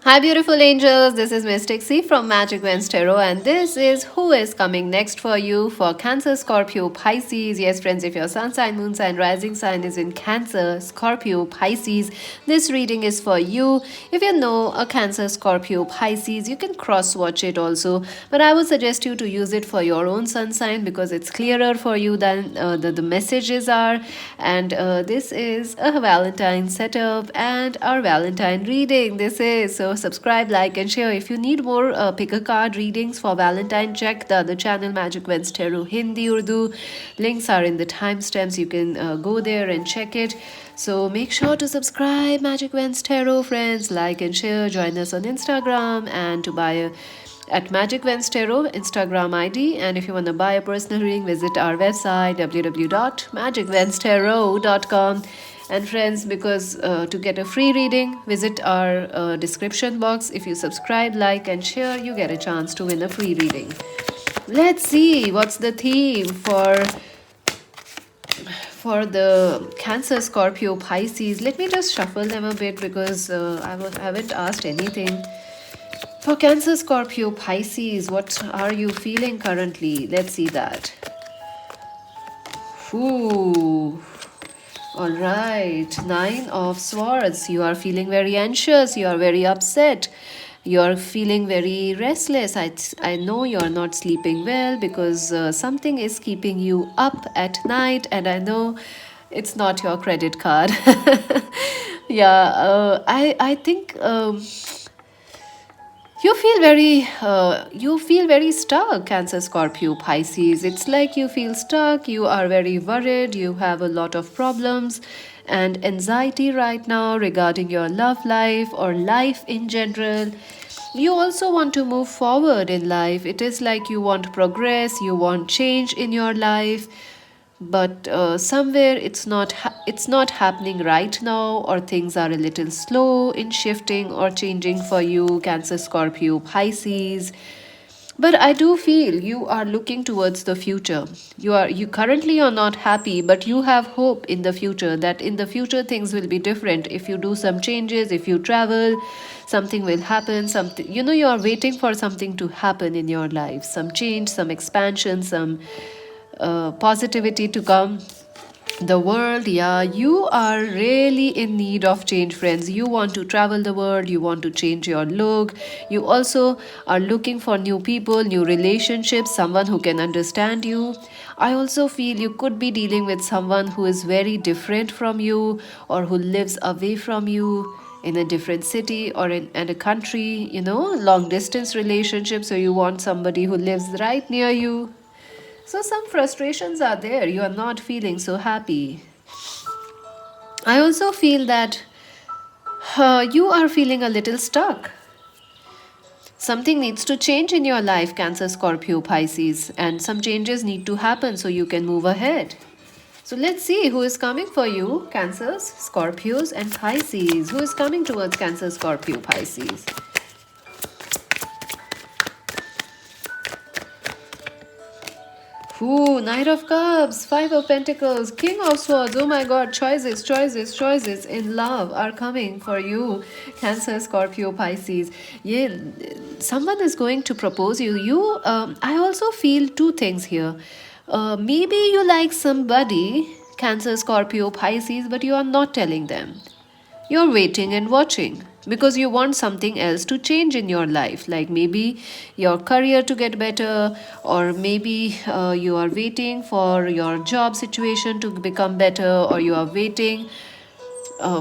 Hi, beautiful angels. This is Mystic C from Magic Vents Tarot, and this is who is coming next for you for Cancer, Scorpio, Pisces. Yes, friends, if your sun sign, moon sign, rising sign is in Cancer, Scorpio, Pisces, this reading is for you. If you know a Cancer, Scorpio, Pisces, you can cross watch it also, but I would suggest you to use it for your own sun sign because it's clearer for you than the messages are. And this is a Valentine setup and our Valentine reading. This is so subscribe, like, and share. If you need more pick a card readings for Valentine, check the other channel Magic Vents Tarot Hindi Urdu. Links are in the timestamps. You can go there and check it. So make sure to subscribe Magic Vents Tarot, friends. Like and share. Join us on Instagram and to buy a at Magic Vents Tarot Instagram ID. And if you want to buy a personal reading, visit our website www.magicventstarot.com. And friends, because to get a free reading, visit our description box. If you subscribe, like, and share, you get a chance to win a free reading. Let's see what's the theme for the Cancer, Scorpio, Pisces. Let me just shuffle them a bit because I haven't asked anything. For Cancer, Scorpio, Pisces, what are you feeling currently? Let's see that. Ooh. All right. Nine of Swords. You are feeling very anxious. You are very upset. You are feeling very restless. I know you are not sleeping well because something is keeping you up at night, and I know it's not your credit card. Yeah, I think. You feel very stuck, Cancer, Scorpio, Pisces. It's like you feel stuck, you are very worried, you have a lot of problems and anxiety right now regarding your love life or life in general. You also want to move forward in life. It is like you want progress, you want change in your life, but somewhere it's not happening right now, or things are a little slow in shifting or changing for you, Cancer, Scorpio, Pisces. But I do feel you are looking towards the future. You currently are not happy, but you have hope in the future, that in the future things will be different. If you do some changes, if you travel, something will happen. Something, you are waiting for something to happen in your life, some change, some expansion, some positivity to come. The world, yeah, you are really in need of change, friends. You want to travel the world, you want to change your look. You also are looking for new people, new relationships, someone who can understand you. I also feel you could be dealing with someone who is very different from you, or who lives away from you in a different city or in a country, long distance relationship. So you want somebody who lives right near you. So some frustrations are there. You are not feeling so happy. I also feel that you are feeling a little stuck. Something needs to change in your life, Cancer, Scorpio, Pisces, and some changes need to happen so you can move ahead. So let's see who is coming for you, Cancers, Scorpios, and Pisces. Who is coming towards Cancer, Scorpio, Pisces? Ooh, Knight of Cups, Five of Pentacles, King of Swords. Oh my God, choices, choices, choices in love are coming for you, Cancer, Scorpio, Pisces. Yeah, someone is going to propose you. I also feel two things here. Maybe you like somebody, Cancer, Scorpio, Pisces, but you are not telling them. You're waiting and watching because you want something else to change in your life, like maybe your career to get better, or maybe you are waiting for your job situation to become better, or you are waiting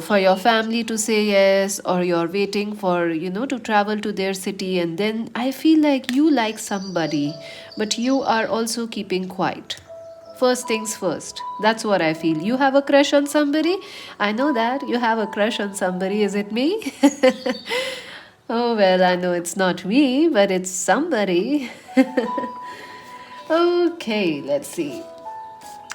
for your family to say yes, or you're waiting for to travel to their city. And then I feel like you like somebody, but you are also keeping quiet. First things first. That's what I feel. You have a crush on somebody. I know that you have a crush on somebody. Is it me? Oh, well, I know it's not me, but it's somebody. Okay, let's see.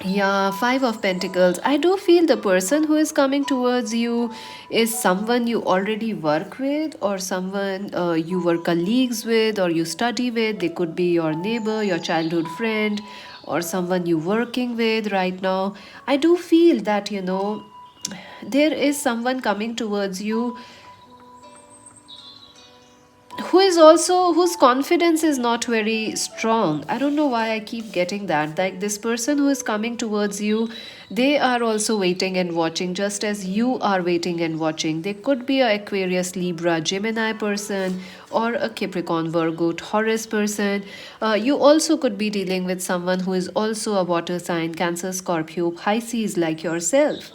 Yeah, Five of Pentacles. I do feel the person who is coming towards you is someone you already work with, or someone you were colleagues with, or you study with. They could be your neighbor, your childhood friend, or someone you working with right now. I do feel that, there is someone coming towards you who is also whose confidence is not very strong. I don't know why I keep getting that. Like this person who is coming towards you, they are also waiting and watching, just as you are waiting and watching. They could be a Aquarius, Libra, Gemini person, or a Capricorn, Virgo, Taurus person. You also could be dealing with someone who is also a water sign, Cancer, Scorpio, Pisces, like yourself.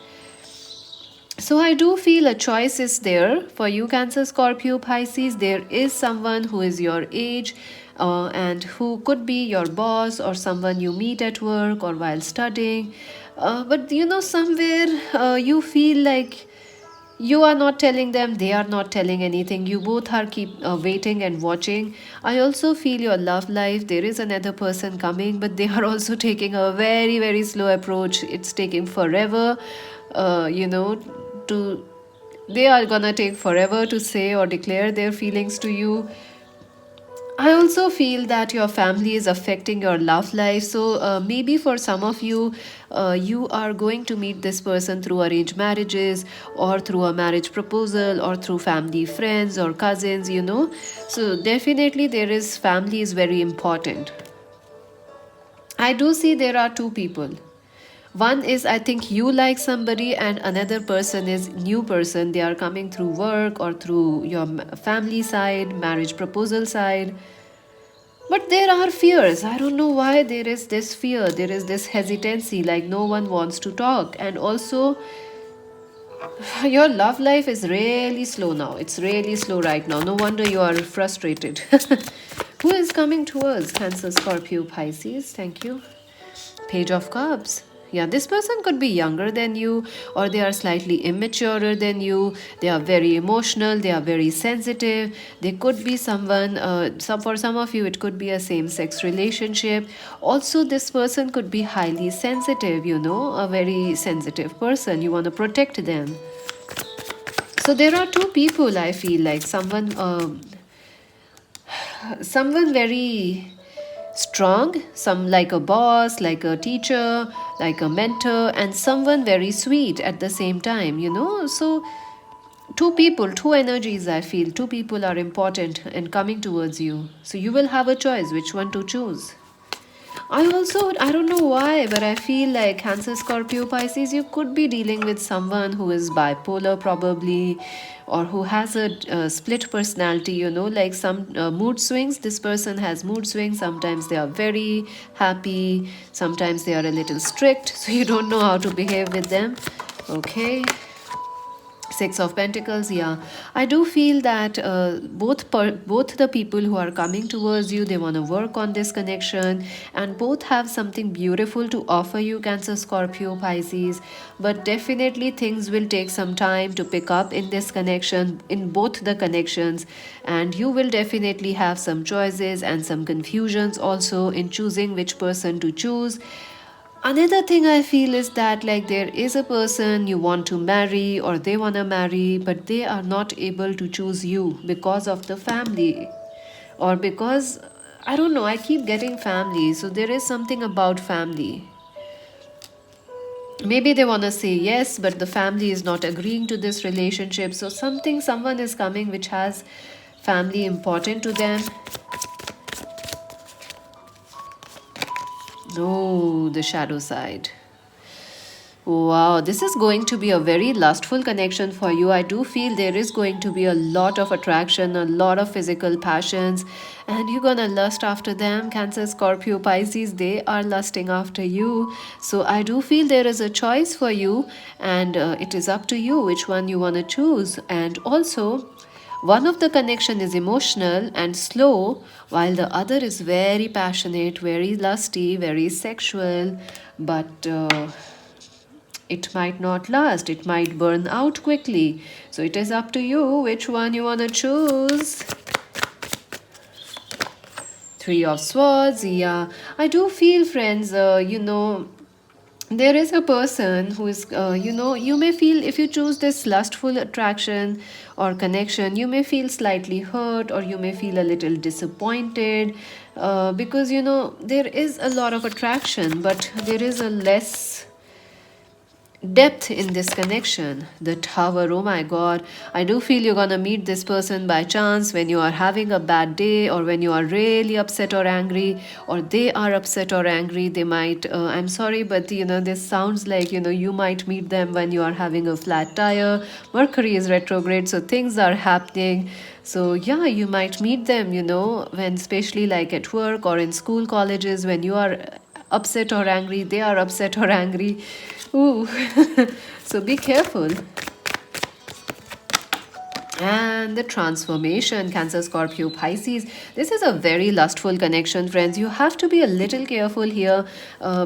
So I do feel a choice is there for you, Cancer, Scorpio, Pisces. There is someone who is your age, and who could be your boss or someone you meet at work or while studying. But somewhere you feel like you are not telling them, they are not telling anything. You both are keep waiting and watching. I also feel your love life. There is another person coming, but they are also taking a very, very slow approach. It's taking forever, to they are gonna take forever to say or declare their feelings to you. I also feel that your family is affecting your love life. So maybe for some of you, you are going to meet this person through arranged marriages, or through a marriage proposal, or through family, friends, or cousins. So definitely there is family is very important. I do see there are two people. One is, I think you like somebody, and another person is new person. They are coming through work or through your family side, marriage proposal side. But there are fears. I don't know why there is this fear. There is this hesitancy, like no one wants to talk. And also, your love life is really slow now. It's really slow right now. No wonder you are frustrated. Who is coming towards Cancer, Scorpio, Pisces? Thank you. Page of Cups. Yeah, this person could be younger than you, or they are slightly immaturer than you. They are very emotional, they are very sensitive. They could be someone, for some of you, it could be a same sex relationship. Also, this person could be highly sensitive, a very sensitive person. You want to protect them. So, there are two people, I feel like someone very strong, some like a boss, like a teacher, like a mentor, and someone very sweet at the same time. So two people, two energies, I feel two people are important and coming towards you. So you will have a choice which one to choose. I don't know why, but I feel like Cancer, Scorpio, Pisces, you could be dealing with someone who is bipolar, probably, or who has a split personality, like some mood swings. This person has mood swings. Sometimes they are very happy, sometimes they are a little strict, so you don't know how to behave with them. Okay. Six of Pentacles, yeah. I do feel that both the people who are coming towards you, they want to work on this connection, and both have something beautiful to offer you, Cancer, Scorpio, Pisces. But definitely things will take some time to pick up in this connection, in both the connections, and you will definitely have some choices and some confusions also in choosing which person to choose. Another thing I feel is that, like, there is a person you want to marry or they want to marry, but they are not able to choose you because of the family, or because, I don't know, I keep getting family. So there is something about family. Maybe they want to say yes, but the family is not agreeing to this relationship. So someone is coming which has family important to them. No, the shadow side. Wow, this is going to be a very lustful connection for you. I do feel there is going to be a lot of attraction, a lot of physical passions, and you're gonna lust after them. Cancer, Scorpio, Pisces, they are lusting after you. So I do feel there is a choice for you, and it is up to you which one you want to choose. And also, one of the connection is emotional and slow, while the other is very passionate, very lusty, very sexual, but it might not last. It might burn out quickly. So it is up to you which one you want to choose. Three of Swords, yeah. I do feel, friends, there is a person who is, you may feel, if you choose this lustful attraction or connection, you may feel slightly hurt, or you may feel a little disappointed, because, there is a lot of attraction, but there is a less depth in this connection. The tower, oh my god, I do feel you're gonna meet this person by chance when you are having a bad day, or when you are really upset or angry, or they are upset or angry. They might, I'm sorry, but this sounds like, you might meet them when you are having a flat tire. Mercury is retrograde, so things are happening. So yeah, you might meet them, when, especially like at work or in school, colleges, when you are upset or angry, they are upset or angry. Ooh. So be careful. And the transformation, Cancer, Scorpio, Pisces. This is a very lustful connection, friends. You have to be a little careful here,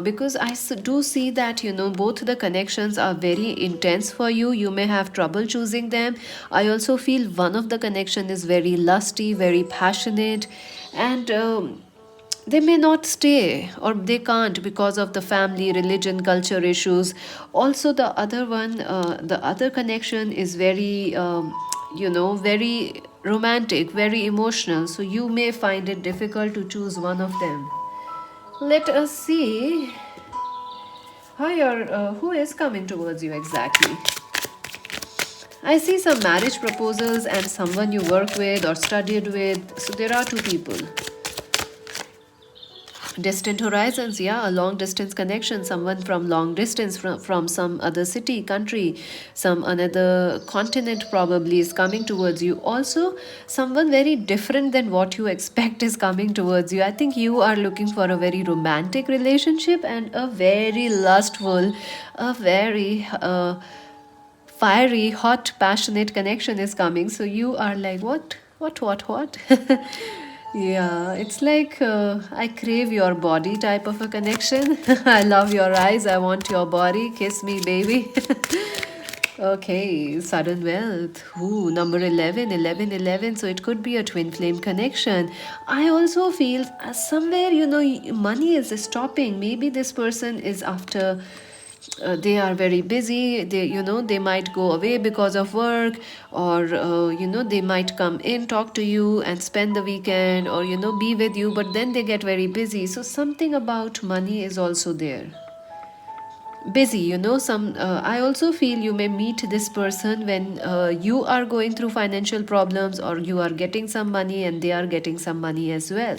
because I do see that, both the connections are very intense for you. You may have trouble choosing them. I also feel one of the connection is very lusty, very passionate, and they may not stay, or they can't, because of the family, religion, culture issues. Also the other one, the other connection is very very romantic, very emotional, so you may find it difficult to choose one of them. Let us see how who is coming towards you exactly. I see some marriage proposals and someone you work with or studied with, so there are two people. Distant horizons, yeah, a long distance connection, someone from long distance, from some other city, country, some another continent probably is coming towards you. Also, someone very different than what you expect is coming towards you. I think you are looking for a very romantic relationship and a very lustful, a very fiery, hot, passionate connection is coming. So you are like, what? Yeah, it's like, I crave your body type of a connection. I love your eyes. I want your body. Kiss me, baby. Okay, sudden wealth. Ooh, number 11, 11, 11. So it could be a twin flame connection. I also feel somewhere, money is stopping. Maybe this person is after, they are very busy. They might go away because of work, or they might come in, talk to you and spend the weekend, or be with you, but then they get very busy. So something about money is also there. Busy, some I also feel you may meet this person when you are going through financial problems, or you are getting some money and they are getting some money as well.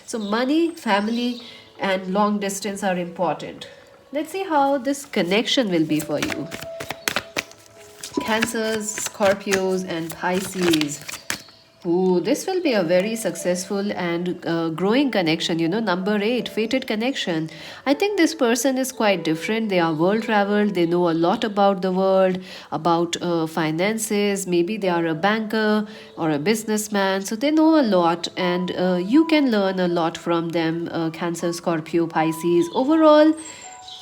So money, family, and long distance are important. Let's see how this connection will be for you. Cancers, Scorpios, and Pisces. Ooh, this will be a very successful and growing connection. Number 8, fated connection. I think this person is quite different. They are world traveled. They know a lot about the world, about finances. Maybe they are a banker or a businessman. So they know a lot, and you can learn a lot from them, Cancer, Scorpio, Pisces. Overall,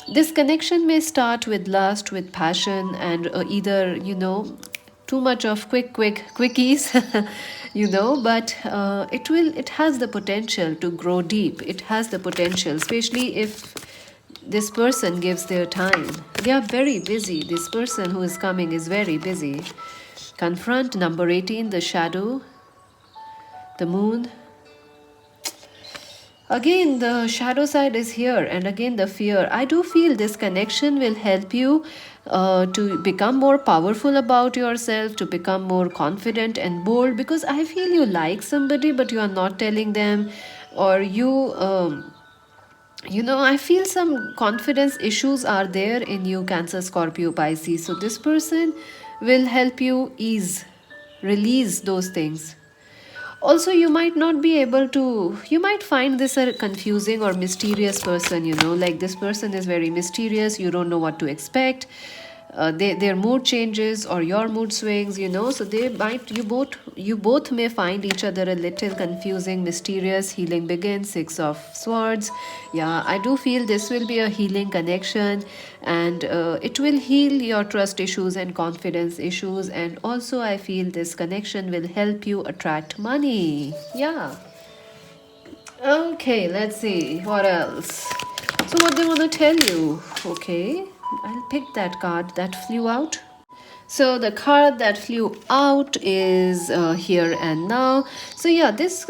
this connection may start with lust, with passion, and either, too much of quickies, but it has the potential to grow deep. It has the potential, especially if this person gives their time. They are very busy. This person who is coming is very busy. Confront, number 18, the shadow, the moon. Again, the shadow side is here, and again, the fear. I do feel this connection will help you to become more powerful about yourself, to become more confident and bold, because I feel you like somebody, but you are not telling them, or I feel some confidence issues are there in you, Cancer, Scorpio, Pisces. So, this person will help you release those things. Also, you might not be able to, you might find this a confusing or mysterious person, like this person is very mysterious. You don't know what to expect. Their mood changes, or your mood swings, so they might, you both may find each other a little confusing, mysterious. Healing begins, 6 of Swords. Yeah, I do feel this will be a healing connection, and it will heal your trust issues and confidence issues. And also, I feel this connection will help you attract money. Yeah. Okay, let's see what else. So, what they want to tell you? Okay, I'll pick that card that flew out. So the card that flew out is here and now. So yeah, this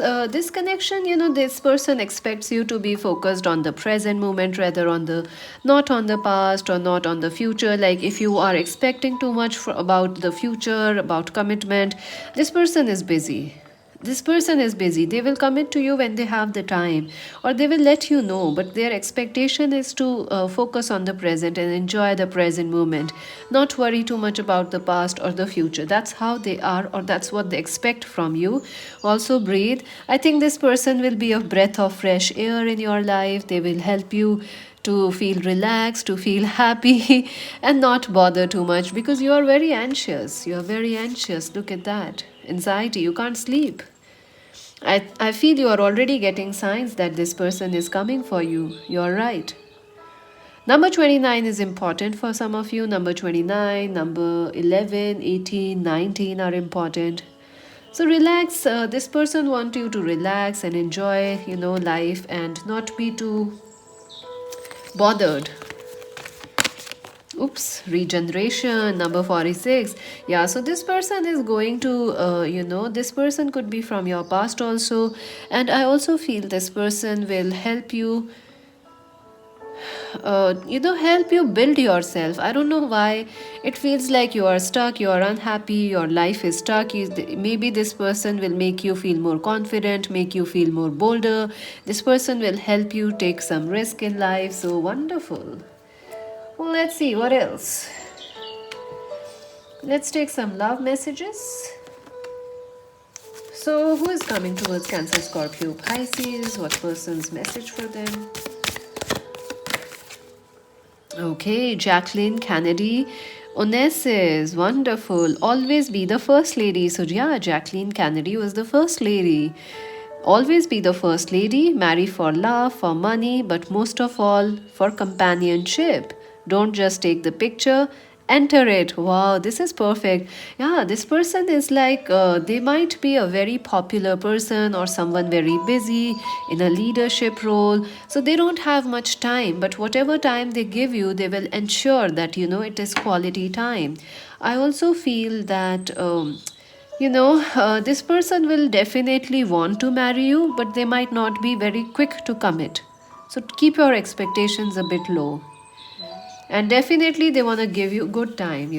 connection, this person expects you to be focused on the present moment rather on the not on the past or not on the future. Like if you are expecting too much about the future, about commitment, this person is busy. This person is busy. They will commit to you when they have the time, or they will let you know, but their expectation is to focus on the present and enjoy the present moment, not worry too much about the past or the future. That's how they are, or that's what they expect from you. Also breathe. I think this person will be a breath of fresh air in your life. They will help you to feel relaxed, to feel happy, and not bother too much, because you are very anxious. You are very anxious. Look at that. Anxiety. You can't sleep. I feel you are already getting signs that this person is coming for you. You're right. Number 29 is important for some of you. Number 29, number 11, 18, 19 are important. So relax. This person wants you to relax and enjoy, life and not be too bothered. Oops, regeneration, number 46. Yeah, so this person is going to, this person could be from your past also. And I also feel this person will help you, help you build yourself. I don't know why it feels like you are stuck, you are unhappy, your life is stuck. Maybe this person will make you feel more confident, make you feel more bolder. This person will help you take some risk in life. So wonderful. Well, let's see what else. Let's take some love messages. So, who is coming towards Cancer, Scorpio, Pisces? What person's message for them? Okay, Jacqueline Kennedy. Onassis, wonderful. Always be the first lady. So, yeah, Jacqueline Kennedy was the first lady. Always be the first lady. Marry for love, for money, but most of all, for companionship. Don't just take the picture, enter it. Wow, this is perfect. Yeah, this person is like, they might be a very popular person or someone very busy in a leadership role. So they don't have much time, but whatever time they give you, they will ensure that, it is quality time. I also feel that, this person will definitely want to marry you, but they might not be very quick to commit. So keep your expectations a bit low. And definitely they want to give you good time.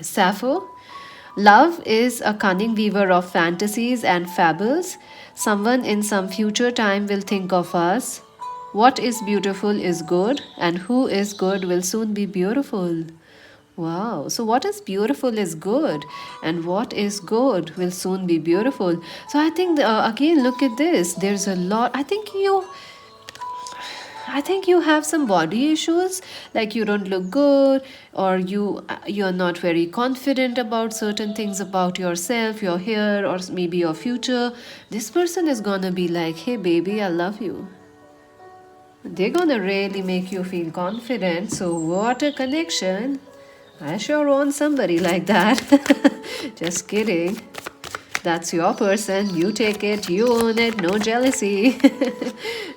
Sappho. Love is a cunning weaver of fantasies and fables. Someone in some future time will think of us. What is beautiful is good, and who is good will soon be beautiful. Wow. So, what is beautiful is good, and what is good will soon be beautiful. So, I think, again, look at this. There's a lot. I think you have some body issues, like you don't look good, or you're not very confident about certain things about yourself, your hair, or maybe your future. This person is gonna be like, hey baby, I love you. They're gonna really make you feel confident. So what a connection. I sure want somebody like that. Just kidding. That's your person. You take it, you own it, no jealousy.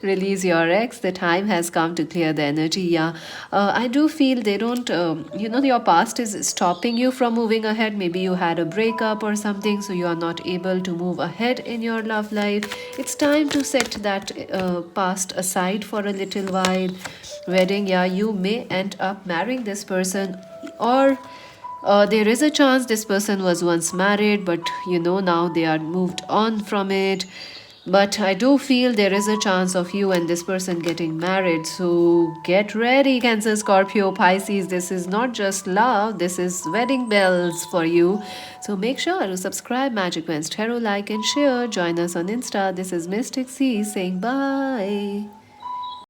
Release your ex. The time has come to clear the energy. Yeah, I do feel they don't, your past is stopping you from moving ahead. Maybe you had a breakup or something, so you are not able to move ahead in your love life. It's time to set that past aside for a little while. Wedding, yeah, you may end up marrying this person, or there is a chance this person was once married, but now they are moved on from it. But I do feel there is a chance of you and this person getting married. So get ready, Cancer, Scorpio, Pisces. This is not just love, this is wedding bells for you. So make sure to subscribe Magic Wens Tarot, like and share. Join us on Insta. This is Mystic C saying bye.